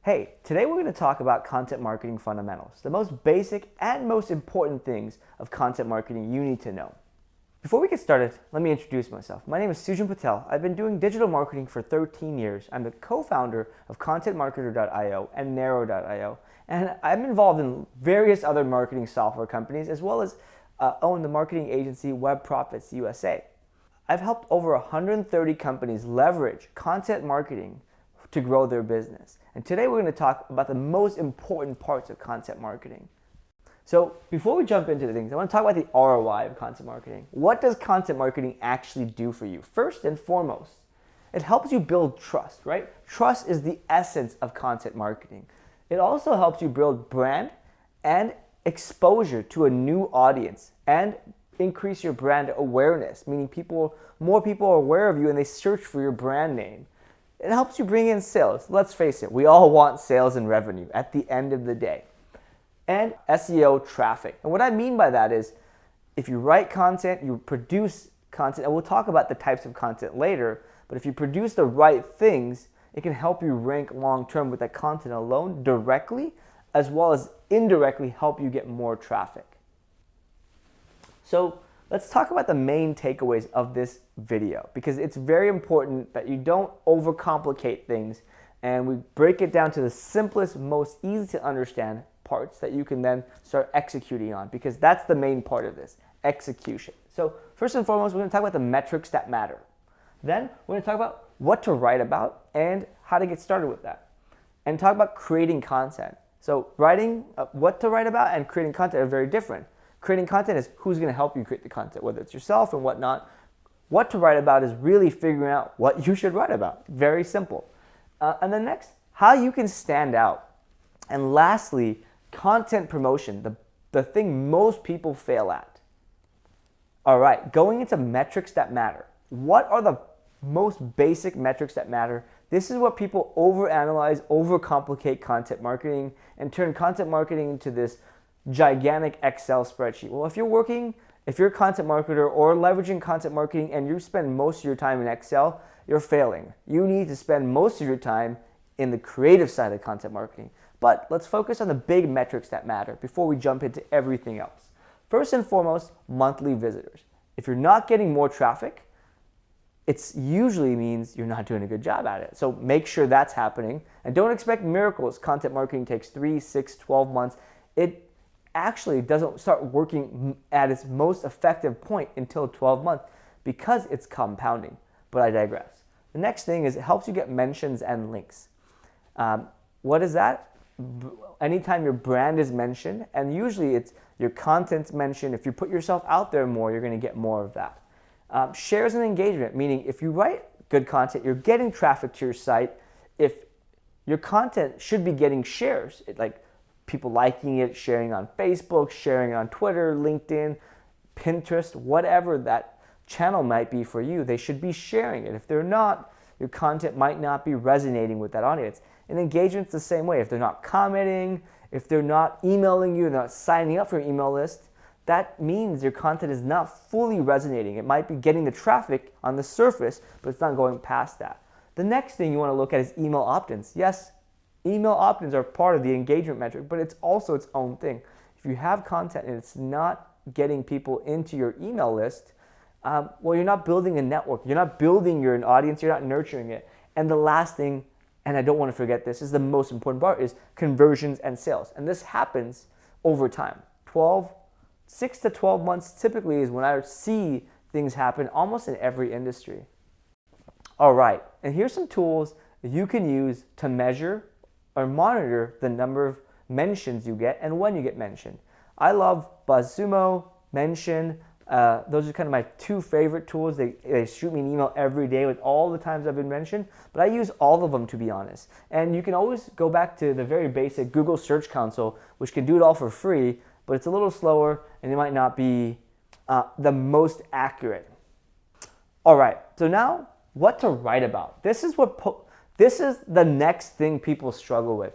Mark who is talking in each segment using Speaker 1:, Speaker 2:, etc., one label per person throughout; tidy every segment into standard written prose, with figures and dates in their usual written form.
Speaker 1: Hey, today we're going to talk about content marketing fundamentals, the most basic and most important things of content marketing you need to know. Before we get started, let me introduce myself. My name is Sujan Patel. I've been doing digital marketing for 13 years. I'm the co-founder of ContentMarketer.io and Narrow.io, and I'm involved in various other marketing software companies as well as own the marketing agency Repurpose USA. I've helped over 130 companies leverage content marketing to grow their business. And today we're going to talk about the most important parts of content marketing. So before we jump into the things, I want to talk about the ROI of content marketing. What does content marketing actually do for you? First and foremost, it helps you build trust, right? Trust is the essence of content marketing. It also helps you build brand and exposure to a new audience and increase your brand awareness, meaning more people are aware of you and they search for your brand name. It helps you bring in sales. Let's face it, we all want sales and revenue at the end of the day. And SEO traffic. And what I mean by that is if you write content, you produce content, and we'll talk about the types of content later, but if you produce the right things, it can help you rank long term with that content alone directly, as well as indirectly help you get more traffic. So let's talk about the main takeaways of this video, because it's very important that you don't overcomplicate things and we break it down to the simplest, most easy to understand parts that you can then start executing on, because that's the main part of this, execution. So first and foremost, we're going to talk about the metrics that matter. Then we're going to talk about what to write about and how to get started with that, and talk about creating content. So writing what to write about and creating content are very different. Creating content is who's going to help you create the content, whether it's yourself and whatnot. What to write about is really figuring out what you should write about. Very simple. And then next, how you can stand out. And lastly, content promotion, the thing most people fail at. All right, going into metrics that matter. What are the most basic metrics that matter? This is what people overanalyze, overcomplicate content marketing, and turn content marketing into this gigantic Excel spreadsheet. Well, if you're a content marketer or leveraging content marketing and you spend most of your time in Excel, you're failing. You need to spend most of your time in the creative side of content marketing. But let's focus on the big metrics that matter before we jump into everything else. First and foremost, monthly visitors. If you're not getting more traffic, it usually means you're not doing a good job at it. So make sure that's happening. And don't expect miracles. Content marketing takes 3, 6, 12 months. It actually doesn't start working at its most effective point until 12 months because it's compounding. But I digress. The next thing is it helps you get mentions and links. What is that? Anytime your brand is mentioned, and usually it's your content's mentioned, if you put yourself out there more, you're going to get more of that. Shares and engagement, meaning if you write good content, you're getting traffic to your site. If your content should be getting shares, like people liking it, sharing on Facebook, sharing on Twitter, LinkedIn, Pinterest, whatever that channel might be for you, they should be sharing it. If they're not, your content might not be resonating with that audience. And engagement's the same way. If they're not commenting, if they're not emailing you, not signing up for your email list, that means your content is not fully resonating. It might be getting the traffic on the surface, but it's not going past that. The next thing you want to look at is email opt-ins. Yes, email opt-ins are part of the engagement metric, but it's also its own thing. If you have content and it's not getting people into your email list, well, you're not building a network. You're not building your audience. You're not nurturing it. And the last thing, and I don't want to forget this, is the most important part, is conversions and sales. And this happens over time. 6 to 12 months typically is when I see things happen almost in every industry. All right, and here's some tools that you can use to measure or monitor the number of mentions you get and when you get mentioned. I love BuzzSumo, Mention. Those are kind of my two favorite tools. They shoot me an email every day with all the times I've been mentioned, but I use all of them, to be honest. And you can always go back to the very basic Google Search Console, which can do it all for free, but it's a little slower and it might not be the most accurate. All right, so now what to write about. This is the next thing people struggle with.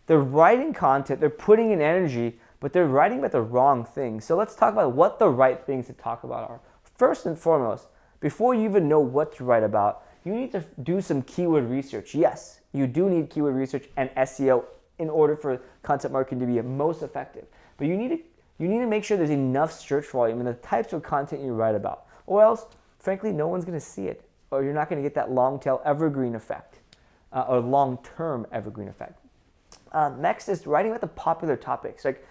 Speaker 1: They're writing content, they're putting in energy, but they're writing about the wrong things. So let's talk about what the right things to talk about are. First and foremost, before you even know what to write about, you need to do some keyword research. Yes, you do need keyword research and SEO in order for content marketing to be most effective. But you need to make sure there's enough search volume in the types of content you write about, or else, frankly, no one's going to see it, or you're not going to get that long tail evergreen effect, or long-term evergreen effect. Next is writing about the popular topics. Like,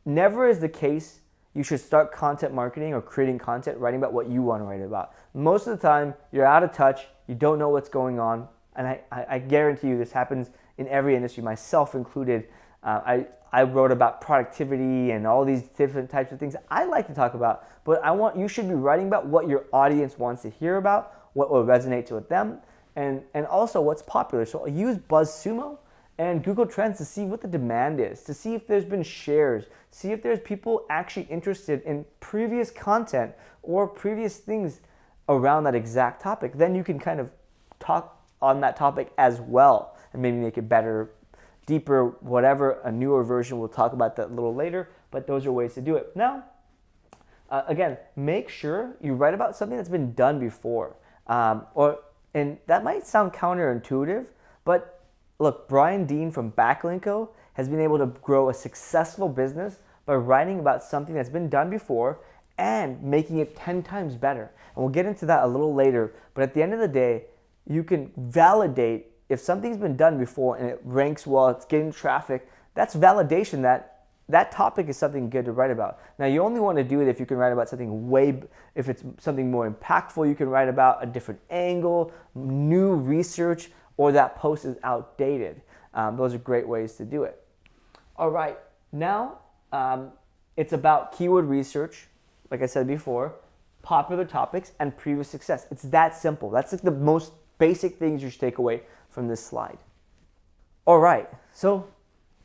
Speaker 1: never is the case you should start content marketing or creating content writing about what you want to write about. Most of the time, you're out of touch, you don't know what's going on, and I guarantee you this happens in every industry, myself included. I wrote about productivity and all these different types of things I like to talk about, but you should be writing about what your audience wants to hear about, what will resonate with them, and also what's popular. So use BuzzSumo and Google Trends to see what the demand is, to see if there's been shares, see if there's people actually interested in previous content or previous things around that exact topic. Then you can kind of talk on that topic as well and maybe make it better, deeper, whatever, a newer version. We'll talk about that a little later, but those are ways to do it. Now, again, make sure you write about something that's been done before. And that might sound counterintuitive, but look, Brian Dean from Backlinko has been able to grow a successful business by writing about something that's been done before and making it 10 times better. And we'll get into that a little later, but at the end of the day, you can validate if something's been done before and it ranks well, it's getting traffic, that's validation that that topic is something good to write about. Now, you only want to do it if you can write about something if it's something more impactful, you can write about a different angle, new research, or that post is outdated. Those are great ways to do it. All right, now it's about keyword research, like I said before, popular topics, and previous success. It's that simple. That's like the most basic things you should take away from this slide. All right, so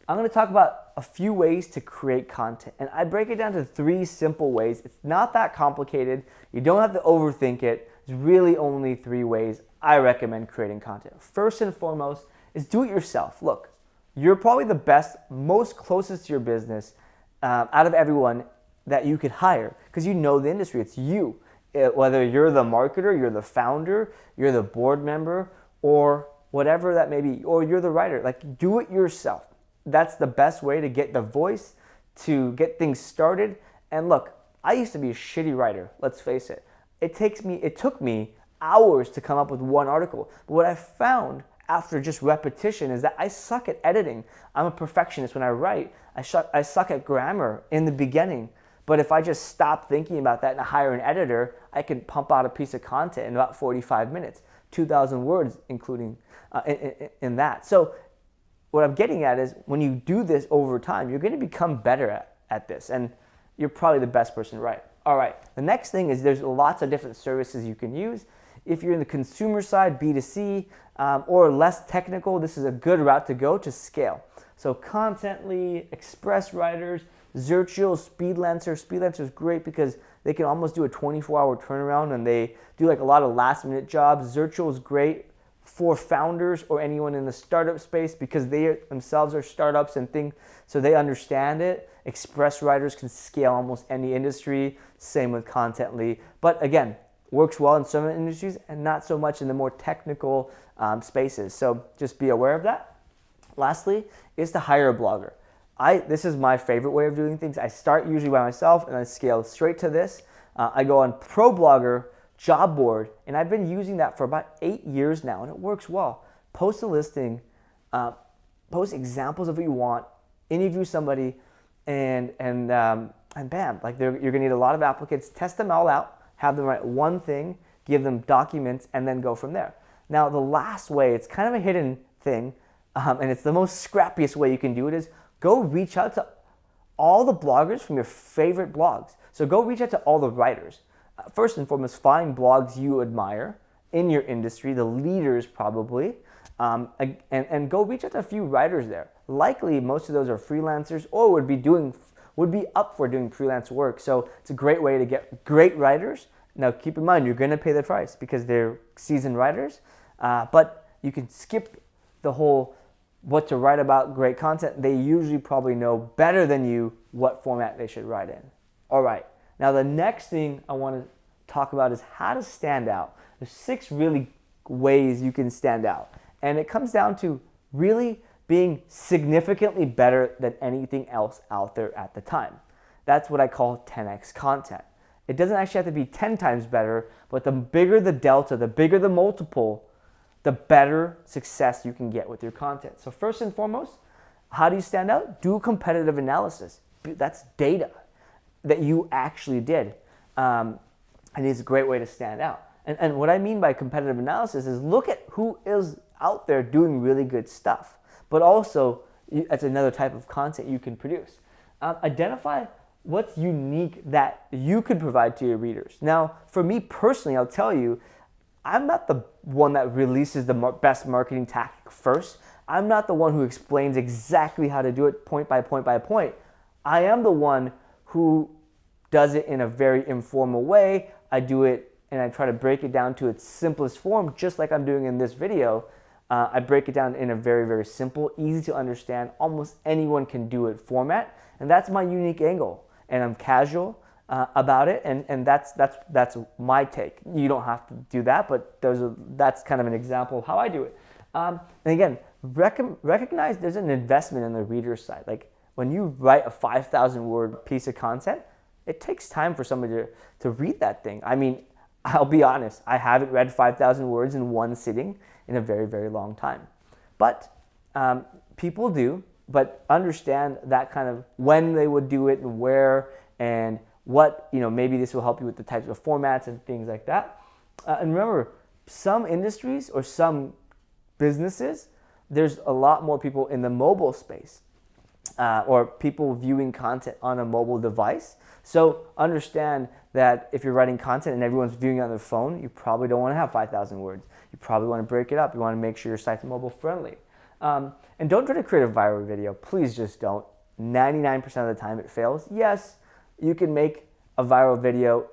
Speaker 1: I'm going to talk about a few ways to create content, and I break it down to 3 simple ways. It's not that complicated. You don't have to overthink it. There's really only 3 ways I recommend creating content. First and foremost is do it yourself. Look, you're probably the best, most closest to your business out of everyone that you could hire because you know the industry. It's you. Whether you're the marketer, you're the founder, you're the board member, or whatever that may be, or you're the writer. Like, do it yourself. That's the best way to get the voice, to get things started. And look, I used to be a shitty writer, let's face it. It took me hours to come up with one article. But what I found after just repetition is that I suck at editing. I'm a perfectionist when I write. I suck at grammar in the beginning. But if I just stop thinking about that and hire an editor, I can pump out a piece of content in about 45 minutes, 2,000 words including in that. So what I'm getting at is when you do this over time, you're going to become better at this, and you're probably the best person to write. All right, the next thing is there's lots of different services you can use. If you're in the consumer side, B2C, or less technical, this is a good route to go to scale. So Contently, Express Writers, Zertual, Speedlancer. Speedlancer is great because they can almost do a 24-hour turnaround, and they do like a lot of last-minute jobs. Zertual is great for founders or anyone in the startup space because they themselves are startups and things, so they understand it. Express Writers can scale almost any industry. Same with Contently. But again, works well in some industries and not so much in the more technical spaces. So just be aware of that. Lastly is to hire a blogger. This is my favorite way of doing things. I start usually by myself and I scale straight to this. I go on ProBlogger, job board, and I've been using that for about 8 years now, and it works well. Post a listing, post examples of what you want, interview somebody, and bam, like you're gonna need a lot of applicants. Test them all out, have them write one thing, give them documents, and then go from there. Now, the last way, it's kind of a hidden thing, and it's the most scrappiest way you can do it, is go reach out to all the bloggers from your favorite blogs. So go reach out to all the writers. First and foremost, find blogs you admire in your industry, the leaders probably, and go reach out to a few writers there. Likely, most of those are freelancers or would be up for doing freelance work. So it's a great way to get great writers. Now, keep in mind, you're going to pay the price because they're seasoned writers, but you can skip the whole what to write about, great content. They usually probably know better than you what format they should write in. All right. Now, the next thing I want to talk about is how to stand out. There's 6 really ways you can stand out. And it comes down to really being significantly better than anything else out there at the time. That's what I call 10x content. It doesn't actually have to be 10 times better, but the bigger the delta, the bigger the multiple, the better success you can get with your content. So first and foremost, how do you stand out? Do competitive analysis. That's data that you actually did. And it's a great way to stand out. And what I mean by competitive analysis is look at who is out there doing really good stuff. But also, that's another type of content you can produce. Identify what's unique that you could provide to your readers. Now, for me personally, I'll tell you, I'm not the one that releases the best marketing tactic first. I'm not the one who explains exactly how to do it point by point by point. I am the one who does it in a very informal way. I do it and I try to break it down to its simplest form, just like I'm doing in this video. I break it down in a very, very simple, easy to understand, almost anyone can do it format. And that's my unique angle. And I'm casual about it, and that's my take. You don't have to do that, but that's kind of an example of how I do it. And again, recognize there's an investment on the reader's side. Like when you write a 5,000 word piece of content, it takes time for somebody to read that thing. I mean, I'll be honest, I haven't read 5,000 words in one sitting in a very, very long time. But people do, but understand that kind of when they would do it and where and what, maybe this will help you with the types of formats and things like that. And remember, some industries or some businesses, there's a lot more people in the mobile space or people viewing content on a mobile device. So understand that if you're writing content and everyone's viewing it on their phone, you probably don't want to have 5,000 words. You probably want to break it up. You want to make sure your site's mobile friendly. And don't try to create a viral video. Please just don't. 99% of the time it fails. Yes, you can make a viral video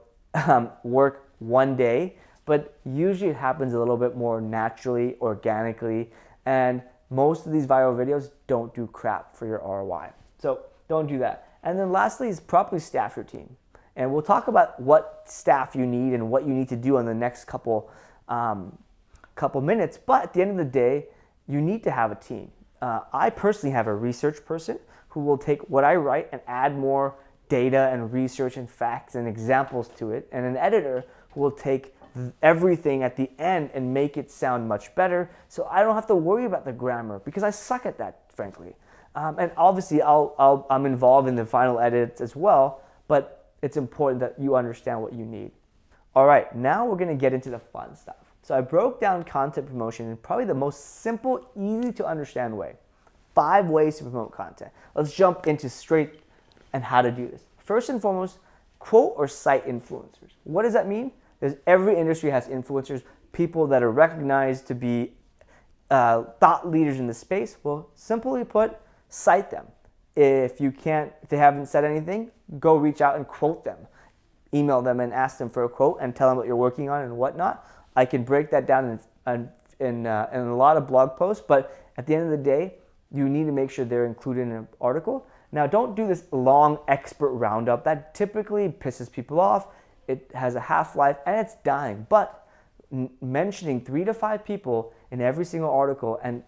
Speaker 1: work one day, but usually it happens a little bit more naturally, organically, and most of these viral videos don't do crap for your ROI. So don't do that. And then lastly is properly staff your team. And we'll talk about what staff you need and what you need to do on the next couple minutes. But at the end of the day, you need to have a team. I personally have a research person who will take what I write and add more data and research and facts and examples to it, and an editor who will take everything at the end and make it sound much better, so I don't have to worry about the grammar because I suck at that, frankly. And obviously I'm involved in the final edits as well, but it's important that you understand what you need. All right, now we're gonna get into the fun stuff. So I broke down content promotion in probably the most simple, easy to understand way. 5 ways to promote content. Let's jump into straight and how to do this. First and foremost, quote or cite influencers. What does that mean? Because every industry has influencers, people that are recognized to be thought leaders in the space. Well, simply put, cite them. If they haven't said anything, go reach out and quote them. Email them and ask them for a quote and tell them what you're working on and whatnot. I can break that down in a lot of blog posts, but at the end of the day, you need to make sure they're included in an article. Now, don't do this long expert roundup. That typically pisses people off. It has a half-life and it's dying. But mentioning 3 to 5 people in every single article and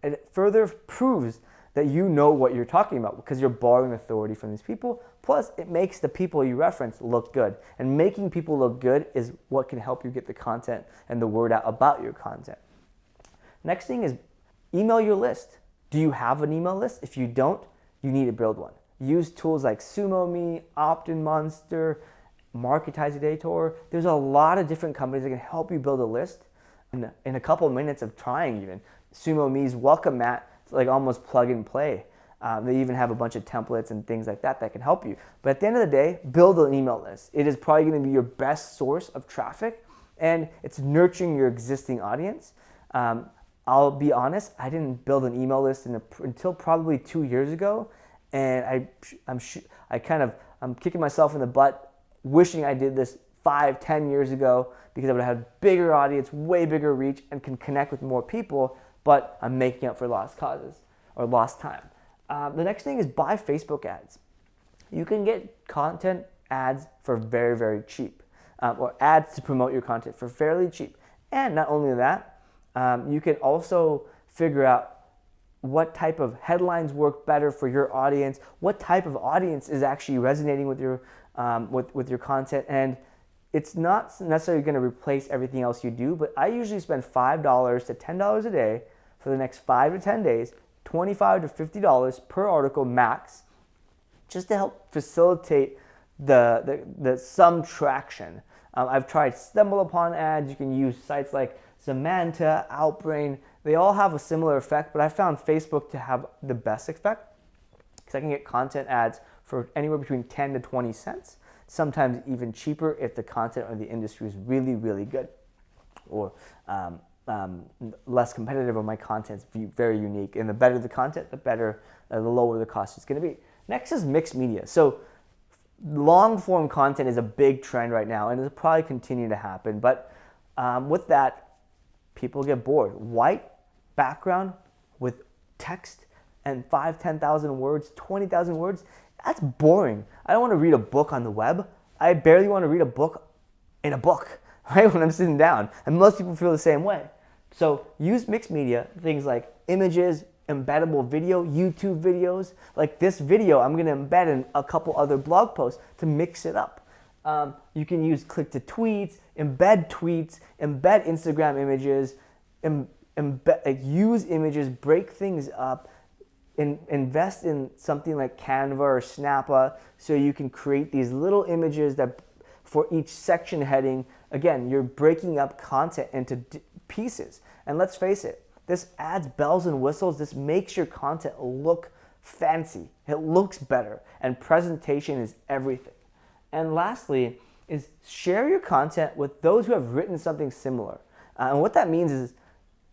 Speaker 1: it further proves that you know what you're talking about because you're borrowing authority from these people. Plus, it makes the people you reference look good. And making people look good is what can help you get the content and the word out about your content. Next thing is email your list. Do you have an email list? If you don't, you need to build one. Use tools like SumoMe, Opt-in Monster, Marketizer. There's a lot of different companies that can help you build a list in a couple of minutes of trying even. SumoMe's welcome mat, it's like almost plug and play. They even have a bunch of templates and things like that can help you. But at the end of the day, build an email list. It is probably going to be your best source of traffic, and it's nurturing your existing audience. I'll be honest, I didn't build an email list until probably 2 years ago, and I'm kicking myself in the butt, wishing I did this 5-10 years ago because I would have had bigger audience, way bigger reach, and can connect with more people. But I'm making up for lost causes or lost time. The next thing is buy Facebook ads. You can get content ads for very, very cheap, or ads to promote your content for fairly cheap. And not only that, you can also figure out what type of headlines work better for your audience, what type of audience is actually resonating with your content. And it's not necessarily going to replace everything else you do, but I usually spend $5 to $10 a day for the next 5 to 10 days, $25 to $50 per article max, just to help facilitate some traction. I've tried StumbleUpon ads. You can use sites like Zamanta, Outbrain. They all have a similar effect, but I found Facebook to have the best effect because I can get content ads for anywhere between 10 to 20 cents, sometimes even cheaper if the content or the industry is really, really good, or less competitive, or my content's very unique. And the better the content, the lower the cost it's going to be. Next is mixed media. So long form content is a big trend right now, and it'll probably continue to happen. But with that, people get bored. White background with text and 5,000, 10,000 words, 20,000 words, that's boring. I don't want to read a book on the web. I barely want to read a book in a book, right, when I'm sitting down. And most people feel the same way. So use mixed media, things like images, embeddable video, YouTube videos. Like this video, I'm going to embed in a couple other blog posts to mix it up. You can use click to tweets, embed Instagram images, use images, break things up, invest in something like Canva or Snappa so you can create these little images that for each section heading. Again, you're breaking up content into pieces. And let's face it, this adds bells and whistles. This makes your content look fancy. It looks better, and presentation is everything. And lastly is share your content with those who have written something similar. And what that means is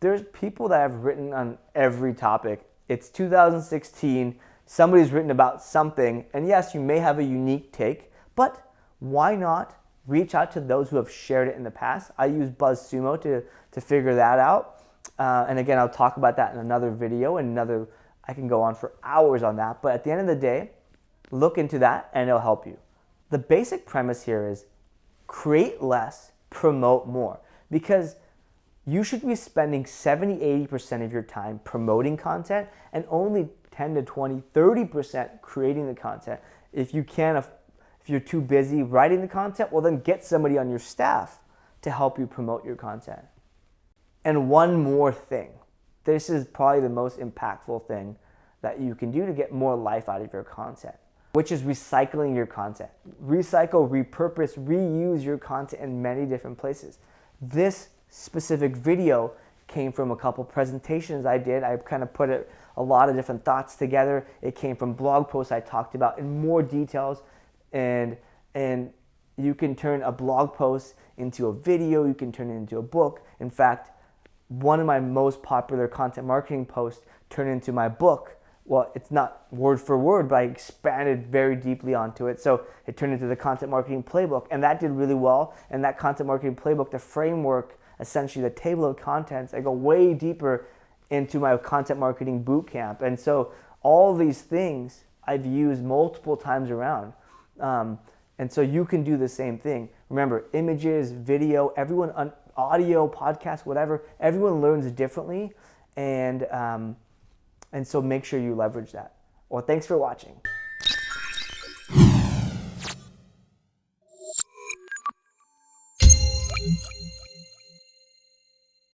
Speaker 1: there's people that have written on every topic. It's 2016, somebody's written about something, and yes, you may have a unique take, but why not reach out to those who have shared it in the past? I use BuzzSumo to figure that out. And again, I'll talk about that in another video, I can go on for hours on that, but at the end of the day, look into that and it'll help you. The basic premise here is create less, promote more, because you should be spending 70-80% of your time promoting content and only 10 to 20, 30% creating the content. If you're too busy writing the content, well then get somebody on your staff to help you promote your content. And one more thing. This is probably the most impactful thing that you can do to get more life out of your content, which is recycling your content. Recycle, repurpose, reuse your content in many different places. This specific video came from a couple presentations I did. I kind of put a lot of different thoughts together. It came from blog posts I talked about in more details, and you can turn a blog post into a video, you can turn it into a book. In fact, one of my most popular content marketing posts turned into my book. Well, it's not word for word, but I expanded very deeply onto it. So it turned into the content marketing playbook, and that did really well. And that content marketing playbook, the framework, essentially the table of contents, I go way deeper into my content marketing bootcamp. And so all these things I've used multiple times around. And so you can do the same thing. Remember, images, video, audio, podcast, whatever, everyone learns differently. And so make sure you leverage that. Well, thanks for watching.